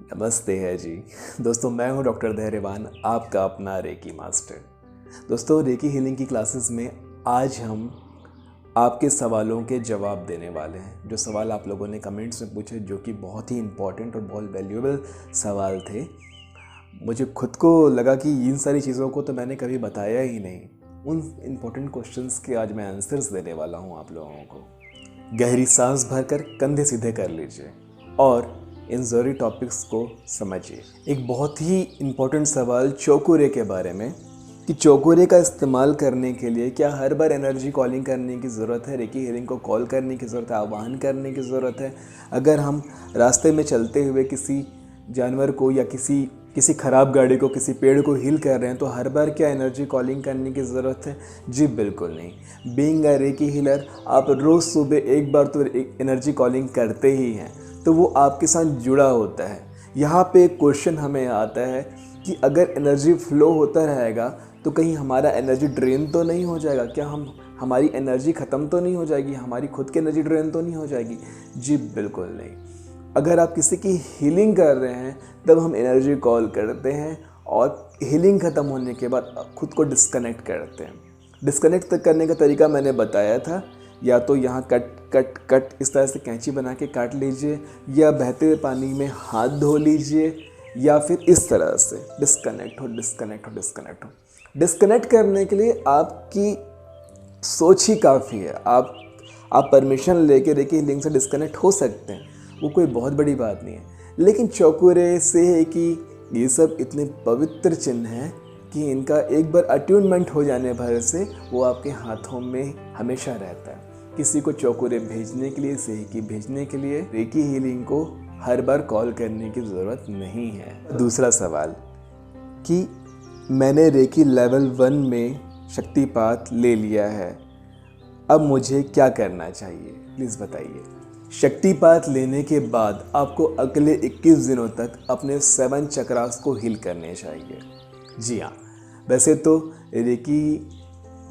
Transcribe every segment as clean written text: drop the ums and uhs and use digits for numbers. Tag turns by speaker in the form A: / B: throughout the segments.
A: नमस्ते है जी। दोस्तों, मैं हूं डॉक्टर धैर्यवान, आपका अपना रेकी मास्टर। दोस्तों, रेकी हीलिंग की क्लासेस में आज हम आपके सवालों के जवाब देने वाले हैं। जो सवाल आप लोगों ने कमेंट्स में पूछे, जो कि बहुत ही इम्पोर्टेंट और बहुत वैल्यूएबल सवाल थे। मुझे खुद को लगा कि इन सारी चीज़ों को तो मैंने कभी बताया ही नहीं। उन इम्पोर्टेंट क्वेश्चंस के आज मैं आंसर्स देने वाला हूं आप लोगों को। गहरी सांस भरकर कंधे सीधे कर लीजिए और इन ज़रूरी टॉपिक्स को समझिए। एक बहुत ही इम्पोर्टेंट सवाल चौकुरे के बारे में, कि चौकुरे का इस्तेमाल करने के लिए क्या हर बार एनर्जी कॉलिंग करने की ज़रूरत है, रेकी हीलिंग को कॉल करने की ज़रूरत है, आह्वान करने की ज़रूरत है। अगर हम रास्ते में चलते हुए किसी जानवर को या किसी ख़राब गाड़ी को, किसी पेड़ को हील कर रहे हैं, तो हर बार क्या एनर्जी कॉलिंग करने की ज़रूरत है? जी बिल्कुल नहीं। बीइंग अ रेकी हीलर, आप रोज़ सुबह एक बार तो एनर्जी कॉलिंग करते ही हैं, तो वो आपके साथ जुड़ा होता है। यहाँ पे एक क्वेश्चन हमें आता है कि अगर एनर्जी फ्लो होता रहेगा तो कहीं हमारा एनर्जी ड्रेन तो नहीं हो जाएगा? क्या हमारी एनर्जी ख़त्म तो नहीं हो जाएगी? हमारी खुद की एनर्जी ड्रेन तो नहीं हो जाएगी? जी बिल्कुल नहीं। अगर आप किसी की हीलिंग कर रहे हैं तब हम एनर्जी कॉल करते हैं और हीलिंग ख़त्म होने के बाद खुद को डिस्कनेक्ट करते हैं। डिस्कनेक्ट करने का तरीका मैंने बताया था, या तो यहाँ कट कट कट इस तरह से कैंची बना के काट लीजिए, या बहते हुए पानी में हाथ धो लीजिए, या फिर इस तरह से डिस्कनेक्ट हो। डिस्कनेक्ट करने के लिए आपकी सोच ही काफ़ी है। आप परमिशन लेके रेकी हीलिंग से डिस्कनेक्ट हो सकते हैं, वो कोई बहुत बड़ी बात नहीं है। लेकिन चौकुरे से है कि ये सब इतने पवित्र चिन्ह हैं कि इनका एक बार अट्यूनमेंट हो जाने भर से वो आपके हाथों में हमेशा रहता है। किसी को चौकुरे भेजने के लिए, सेहकी भेजने के लिए रेकी हीलिंग को हर बार कॉल करने की ज़रूरत नहीं है। दूसरा सवाल कि मैंने रेकी लेवल 1 में शक्तिपात ले लिया है, अब मुझे क्या करना चाहिए? प्लीज़ बताइए। शक्तिपात लेने के बाद आपको अगले 21 दिनों तक अपने 7 चक्रास को हील करने चाहिए। जी हाँ, वैसे तो रेकी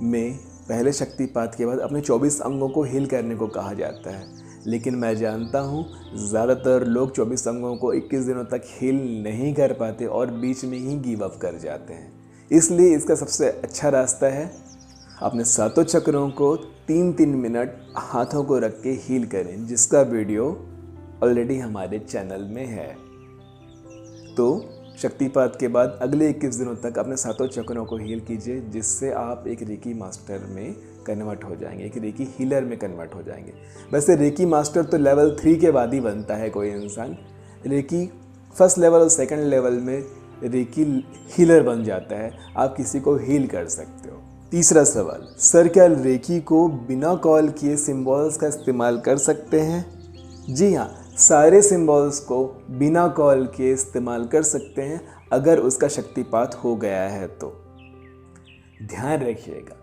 A: में पहले शक्तिपात के बाद अपने 24 अंगों को हील करने को कहा जाता है, लेकिन मैं जानता हूँ ज़्यादातर लोग 24 अंगों को 21 दिनों तक हील नहीं कर पाते और बीच में ही गिव अप कर जाते हैं। इसलिए इसका सबसे अच्छा रास्ता है अपने 7 चक्रों को 3-3 मिनट हाथों को रख के हील करें, जिसका वीडियो ऑलरेडी हमारे चैनल में है। तो शक्तिपात के बाद अगले 21 दिनों तक अपने 7 चक्रों को हील कीजिए, जिससे आप एक रेकी मास्टर में कन्वर्ट हो जाएंगे, एक रेकी हीलर में कन्वर्ट हो जाएंगे। वैसे रेकी मास्टर तो लेवल 3 के बाद ही बनता है कोई इंसान। रेकी फर्स्ट लेवल और सेकंड लेवल में रेकी हीलर बन जाता है, आप किसी को हील कर सकते हो। तीसरा सवाल, सर क्या रेकी को बिना कॉल किए सिंबल्स का इस्तेमाल कर सकते हैं? जी हाँ, सारे सिंबल्स को बिना कॉल किए इस्तेमाल कर सकते हैं अगर उसका शक्तिपात हो गया है तो। ध्यान रखिएगा,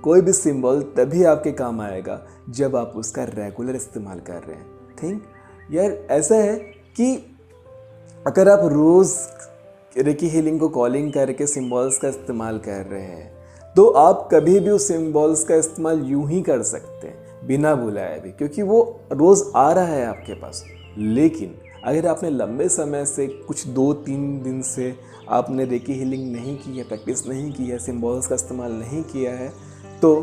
A: कोई भी सिंबल तभी आपके काम आएगा जब आप उसका रेगुलर इस्तेमाल कर रहे हैं। थिंक यार, ऐसा है कि अगर आप रोज़ रेकी हीलिंग को कॉलिंग करके सिंबल्स का इस्तेमाल कर रहे हैं, तो आप कभी भी उस सिंबल्स का इस्तेमाल यूं ही कर सकते हैं बिना बुलाए भी, क्योंकि वो रोज़ आ रहा है आपके पास। लेकिन अगर आपने लंबे समय से कुछ 2-3 दिन से आपने रेकी हीलिंग नहीं की है, प्रैक्टिस नहीं की है, सिंबल्स का इस्तेमाल नहीं किया है, तो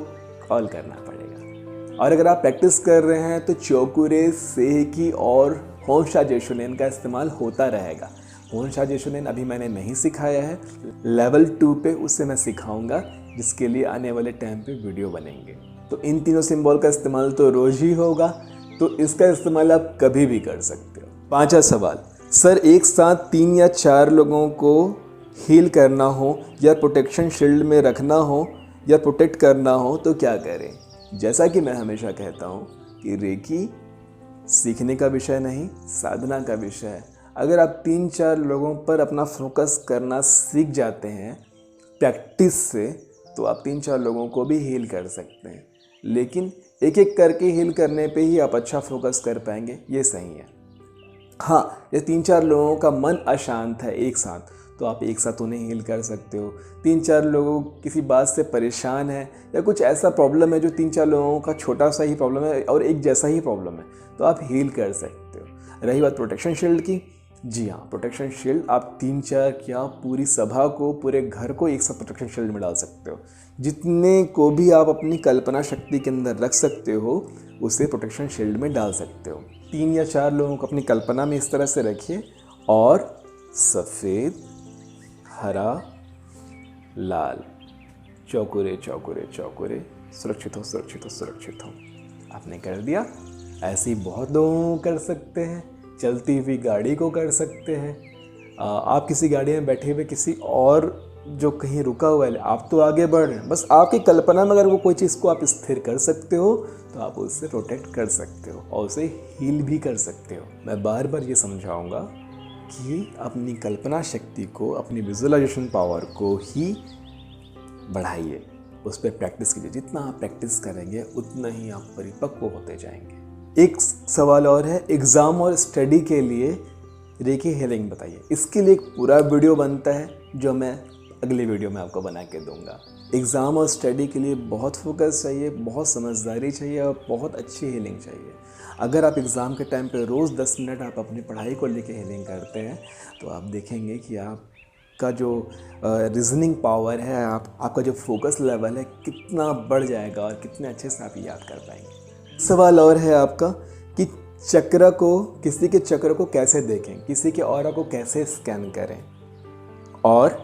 A: कॉल करना पड़ेगा। और अगर आप प्रैक्टिस कर रहे हैं तो चौकुरे, सेहकी और होंशा जेशुनेन का इस्तेमाल होता रहेगा। होंशा जेशुनेन अभी मैंने नहीं सिखाया है, लेवल 2 पे उससे मैं सिखाऊंगा, जिसके लिए आने वाले टाइम पे वीडियो बनेंगे। तो इन तीनों सिंबल का इस्तेमाल तो रोज़ ही होगा, तो इसका इस्तेमाल आप कभी भी कर सकते हो। 5वां सवाल, सर एक साथ 3 या 4 लोगों को हील करना हो या प्रोटेक्शन शील्ड में रखना हो या प्रोटेक्ट करना हो तो क्या करें? जैसा कि मैं हमेशा कहता हूँ कि रेकी सीखने का विषय नहीं, साधना का विषय है। अगर आप 3-4 लोगों पर अपना फोकस करना सीख जाते हैं प्रैक्टिस से, तो आप 3-4 लोगों को भी हील कर सकते हैं। लेकिन एक एक करके हील करने पे ही आप अच्छा फोकस कर पाएंगे, ये सही है। हाँ, ये 3-4 लोगों का मन अशांत है एक साथ, तो आप एक साथ उन्हें हील कर सकते हो। 3-4 लोगों किसी बात से परेशान है या कुछ ऐसा प्रॉब्लम है जो 3-4 लोगों का छोटा सा ही प्रॉब्लम है और एक जैसा ही प्रॉब्लम है, तो आप हील कर सकते हो। रही बात प्रोटेक्शन शील्ड की, जी हाँ, प्रोटेक्शन शील्ड आप 3-4 या पूरी सभा को, पूरे घर को एक साथ प्रोटेक्शन शील्ड में डाल सकते हो। जितने को भी आप अपनी कल्पना शक्ति के अंदर रख सकते हो उसे प्रोटेक्शन शील्ड में डाल सकते हो। 3 या 4 लोगों को अपनी कल्पना में इस तरह से रखिए और सफ़ेद, हरा, लाल, चौकोरे चौकोरे चौकोरे, सुरक्षित हो सुरक्षित हो सुरक्षित हो। आपने कर दिया। ऐसे ही बहुत लोगों को कर सकते हैं। चलती हुई गाड़ी को कर सकते हैं। आप किसी गाड़ी में बैठे हुए किसी और जो कहीं रुका हुआ है, आप तो आगे बढ़ रहे हैं, बस आपकी कल्पना में अगर वो कोई चीज़ को आप स्थिर कर सकते हो तो आप उससे प्रोटेक्ट कर सकते हो और उसे हील भी कर सकते हो। मैं बार बार ये समझाऊंगा कि अपनी कल्पना शक्ति को, अपनी विजुअलाइजेशन पावर को ही बढ़ाइए, उस पर प्रैक्टिस कीजिए। जितना आप प्रैक्टिस करेंगे उतना ही आप परिपक्व होते जाएंगे। एक सवाल और है, एग्ज़ाम और स्टडी के लिए रेकी हीलिंग बताइए। इसके लिए एक पूरा वीडियो बनता है जो मैं अगले वीडियो में आपको बना के दूंगा। एग्ज़ाम और स्टडी के लिए बहुत फोकस चाहिए, बहुत समझदारी चाहिए और बहुत अच्छी हीलिंग चाहिए। अगर आप एग्ज़ाम के टाइम पे रोज़ 10 मिनट आप अपनी पढ़ाई को लेके हीलिंग करते हैं तो आप देखेंगे कि आपका जो रीजनिंग पावर है, आपका जो फोकस लेवल है कितना बढ़ जाएगा और कितने अच्छे से आप याद कर पाएंगे। सवाल और है आपका कि चक्र को, किसी के चक्र को कैसे देखें, किसी के ऑरा को कैसे स्कैन करें और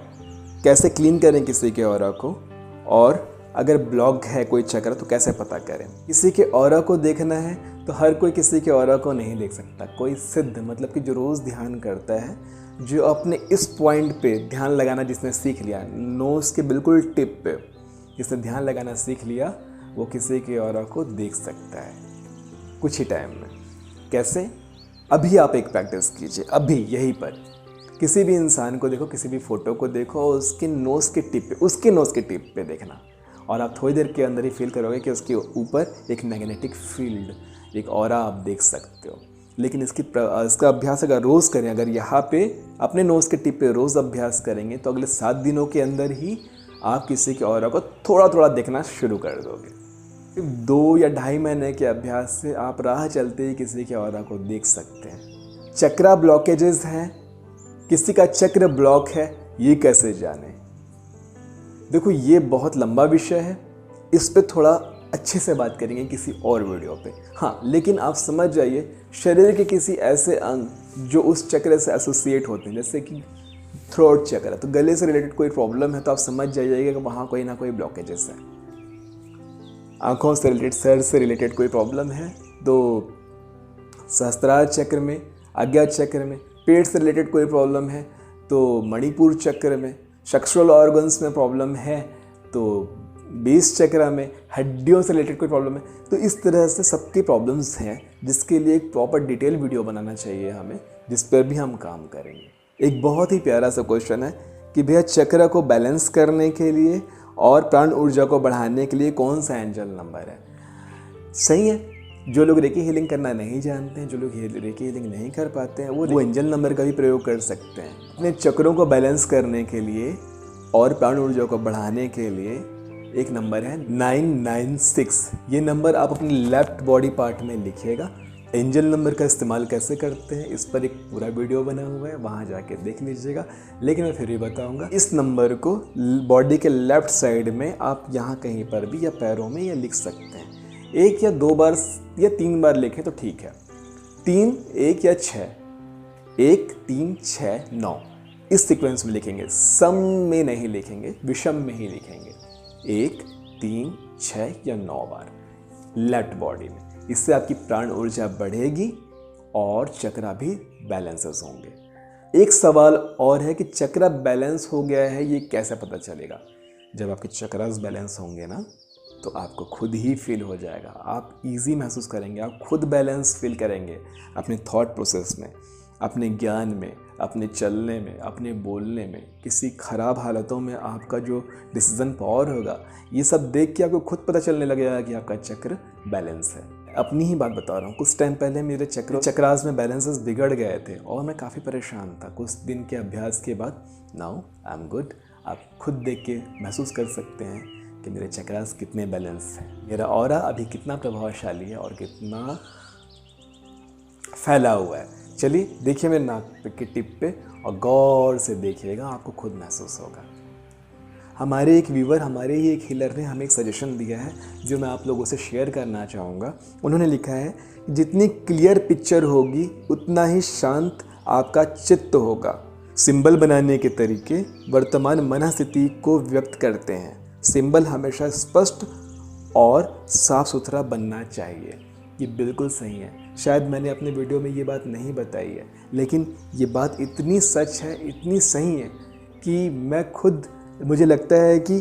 A: कैसे क्लीन करें किसी के ऑरा को, और अगर ब्लॉक है कोई चक्र तो कैसे पता करें। किसी के ऑरा को देखना है तो हर कोई किसी के ऑरा को नहीं देख सकता। कोई सिद्ध, मतलब कि जो रोज़ ध्यान करता है, जो अपने इस पॉइंट पे ध्यान लगाना जिसने सीख लिया, नोज़ के बिल्कुल टिप पे जिसने ध्यान लगाना सीख लिया, वो किसी के ऑरा को देख सकता है कुछ ही टाइम में। कैसे? अभी आप एक प्रैक्टिस कीजिए, अभी यहीं पर किसी भी इंसान को देखो, किसी भी फ़ोटो को देखो और उसके नोज़ के टिप पे, उसके नोज़ के टिप पे देखना, और आप थोड़ी देर के अंदर ही फील करोगे कि उसके ऊपर एक मैग्नेटिक फील्ड, एक ऑरा आप देख सकते हो। लेकिन इसका अभ्यास अगर रोज़ करें, अगर यहाँ पे अपने नोज़ के टिप पे रोज़ अभ्यास करेंगे तो अगले 7 दिनों के अंदर ही आप किसी के ऑरा को थोड़ा थोड़ा देखना शुरू कर दोगे। 2 या 2.5 महीने के अभ्यास से आप राह चलते ही किसी के ऑरा को देख सकते हैं। चक्रा ब्लॉकेजेस हैं, किसी का चक्र ब्लॉक है, ये कैसे जाने? देखो, ये बहुत लंबा विषय है, इस पे थोड़ा अच्छे से बात करेंगे किसी और वीडियो पे। हाँ, लेकिन आप समझ जाइए, शरीर के किसी ऐसे अंग जो उस चक्र से एसोसिएट होते हैं, जैसे कि थ्रोट चक्र, तो गले से रिलेटेड कोई प्रॉब्लम है तो आप समझ जाइएगा कि वहाँ कोई ना कोई ब्लॉकेजेस है। आँखों से रिलेटेड, सर से रिलेटेड कोई प्रॉब्लम है तो सहस्त्रार चक्र में, आज्ञा चक्र में, पेट से रिलेटेड कोई प्रॉब्लम है तो मणिपुर चक्र में, सेक्सुअल ऑर्गन्स में प्रॉब्लम है तो बेस चक्र में, हड्डियों से रिलेटेड कोई प्रॉब्लम है तो इस तरह से सबकी प्रॉब्लम्स हैं, जिसके लिए एक प्रॉपर डिटेल वीडियो बनाना चाहिए हमें, जिस पर भी हम काम करेंगे। एक बहुत ही प्यारा सा क्वेश्चन है कि भैया चक्र को बैलेंस करने के लिए और प्राण ऊर्जा को बढ़ाने के लिए कौन सा एंजल नंबर है? सही है, जो लोग रेकी हीलिंग करना नहीं जानते हैं, जो लोग रेकी हीलिंग नहीं कर पाते हैं, वो एंजल नंबर का भी प्रयोग कर सकते हैं। अपने चक्रों को बैलेंस करने के लिए और प्राण ऊर्जा को बढ़ाने के लिए एक नंबर है 996। ये नंबर आप अपने लेफ्ट बॉडी पार्ट में लिखिएगा। एंजल नंबर का इस्तेमाल कैसे करते हैं इस पर एक पूरा वीडियो बना हुआ है, वहाँ जाके देख लीजिएगा। लेकिन मैं फिर भी बताऊंगा, इस नंबर को बॉडी के लेफ्ट साइड में आप यहाँ कहीं पर भी या पैरों में या लिख सकते हैं। 1 या 2 बार या 3 बार लिखें तो ठीक है। 3, 1 या 6, 1, 3, 6, 9 इस सीक्वेंस में लिखेंगे, सम में नहीं लिखेंगे, विषम में ही लिखेंगे। 1, 3, 6 या 9 बार लेफ्ट बॉडी में। इससे आपकी प्राण ऊर्जा बढ़ेगी और चक्रा भी बैलेंसेस होंगे। एक सवाल और है कि चक्रा बैलेंस हो गया है, ये कैसे पता चलेगा? जब आपके चक्रास बैलेंस होंगे ना तो आपको खुद ही फील हो जाएगा, आप इजी महसूस करेंगे, आप खुद बैलेंस फील करेंगे अपने थॉट प्रोसेस में, अपने ज्ञान में, अपने चलने में, अपने बोलने में। किसी ख़राब हालतों में आपका जो डिसीजन पावर होगा, ये सब देख के आपको खुद पता चलने लगेगा कि आपका चक्र बैलेंस है। अपनी ही बात बता रहा हूँ, कुछ टाइम पहले मेरे चक्रास में बैलेंसेस बिगड़ गए थे और मैं काफ़ी परेशान था। कुछ दिन के अभ्यास के बाद नाउ आई एम गुड। आप खुद देख के महसूस कर सकते हैं कि मेरे चक्रास कितने बैलेंस हैं, मेरा ऑरा अभी कितना प्रभावशाली है और कितना फैला हुआ है। चलिए देखिए मेरे नाक के टिप पे और गौर से देखिएगा, आपको खुद महसूस होगा। हमारे एक व्यूवर, हमारे ही एक हीलर ने हमें एक सजेशन दिया है जो मैं आप लोगों से शेयर करना चाहूँगा। उन्होंने लिखा है, जितनी क्लियर पिक्चर होगी उतना ही शांत आपका चित्त होगा। सिंबल बनाने के तरीके वर्तमान मनस्थिति को व्यक्त करते हैं। सिंबल हमेशा स्पष्ट और साफ सुथरा बनना चाहिए। ये बिल्कुल सही है। शायद मैंने अपने वीडियो में ये बात नहीं बताई है, लेकिन ये बात इतनी सच है, इतनी सही है कि मैं खुद, मुझे लगता है कि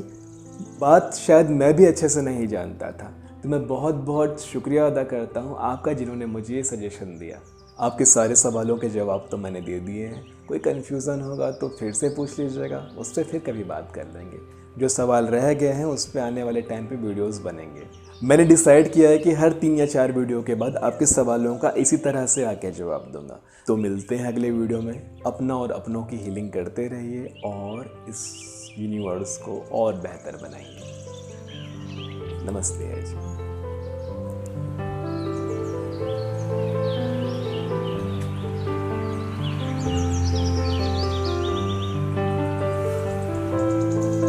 A: बात शायद मैं भी अच्छे से नहीं जानता था। तो मैं बहुत बहुत शुक्रिया अदा करता हूँ आपका, जिन्होंने मुझे ये सजेशन दिया। आपके सारे सवालों के जवाब तो मैंने दे दिए हैं। कोई कन्फ्यूज़न होगा तो फिर से पूछ लीजिएगा, उस पर फिर कभी बात कर लेंगे। जो सवाल रह गए हैं उस पर आने वाले टाइम पे वीडियोस बनेंगे। मैंने डिसाइड किया है कि हर 3 या 4 वीडियो के बाद आपके सवालों का इसी तरह से आके जवाब दूंगा। तो मिलते हैं अगले वीडियो में। अपना और अपनों की हीलिंग करते रहिए और इस यूनिवर्स को और बेहतर बनाइए। नमस्ते जी।